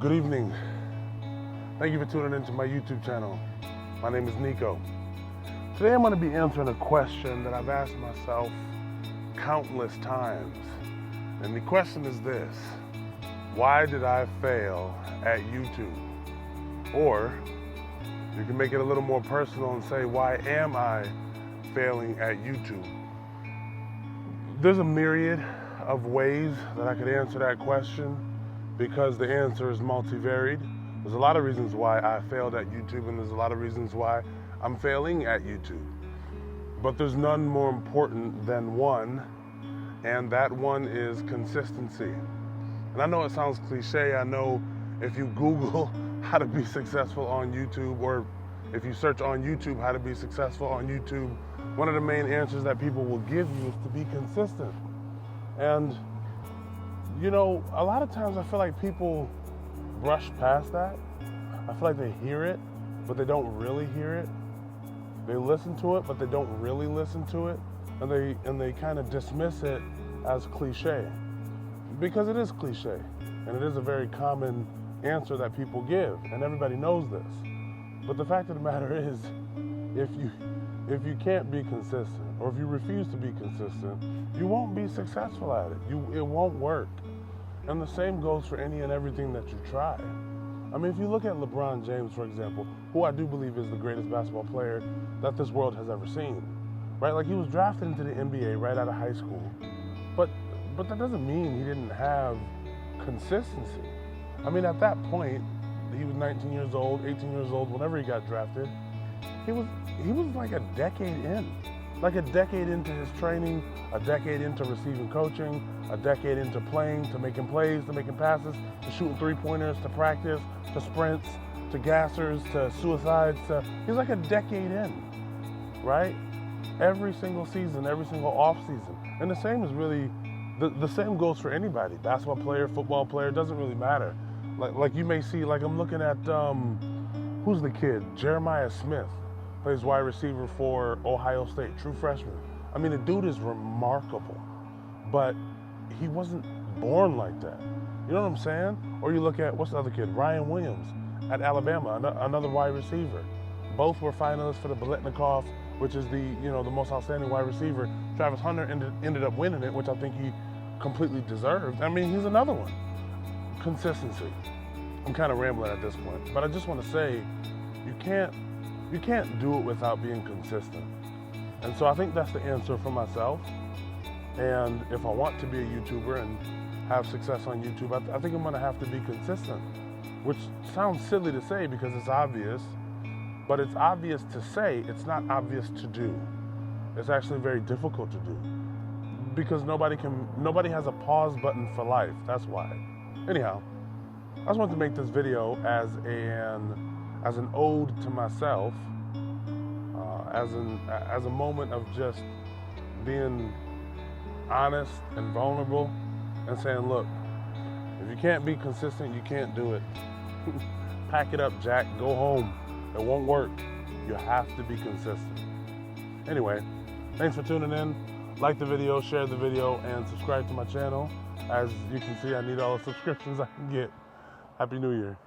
Good evening. Thank you for tuning into my YouTube channel. My name is Niko. Today I'm going to be answering a question that I've asked myself countless times. And the question is this: why did I fail at YouTube? Or you can make it a little more personal and say, why am I failing at YouTube? There's a myriad of ways that I could answer that question because the answer is multivaried. There's a lot of reasons why I failed at YouTube, and there's a lot of reasons why I'm failing at YouTube. But there's none more important than one, and that one is consistency. And I know it sounds cliche. I know if you Google how to be successful on YouTube, or if you search on YouTube how to be successful on YouTube, one of the main answers that people will give you is to be consistent. And you know, a lot of times I feel like people brush past that. I feel like they hear it, but they don't really hear it. They listen to it, but they don't really listen to it. And they kind of dismiss it as cliche. Because it is cliche. And it is a very common answer that people give. And everybody knows this. But the fact of the matter is, if you can't be consistent, or if you refuse to be consistent, you won't be successful at it. It won't work. And the same goes for any and everything that you try. I mean, if you look at LeBron James, for example, who I do believe is the greatest basketball player that this world has ever seen, right? Like, he was drafted into the NBA right out of high school. But that doesn't mean he didn't have consistency. I mean, at that point, he was 19 years old, 18 years old, whenever he got drafted. He was like a decade in. Like a decade into his training, a decade into receiving coaching, a decade into playing, to making plays, to making passes, to shooting three-pointers, to practice, to sprints, to gassers, to suicides. He's like a decade in, right? Every single season, every single off season. And the same is really, the same goes for anybody. Basketball player, football player, doesn't really matter. Like you may see, like I'm looking at, who's the kid? Jeremiah Smith. Plays wide receiver for Ohio State, true freshman. I mean, the dude is remarkable, but he wasn't born like that. You know what I'm saying? Or you look at, what's the other kid? Ryan Williams at Alabama, another wide receiver. Both were finalists for the Biletnikoff, which is the most outstanding wide receiver. Travis Hunter ended up winning it, which I think he completely deserved. I mean, he's another one. Consistency. I'm kind of rambling at this point, but I just want to say, you can't do it without being consistent. And so I think that's the answer for myself. And if I want to be a YouTuber and have success on YouTube, I think I'm gonna have to be consistent, which sounds silly to say because it's obvious, but it's obvious to say, it's not obvious to do. It's actually very difficult to do because nobody has a pause button for life. That's why. Anyhow, I just wanted to make this video as an ode to myself, as a moment of just being honest and vulnerable and saying, look, if you can't be consistent, you can't do it. Pack it up, Jack, go home. It won't work. You have to be consistent. Anyway, thanks for tuning in. Like the video, share the video, and subscribe to my channel. As you can see, I need all the subscriptions I can get. Happy New Year.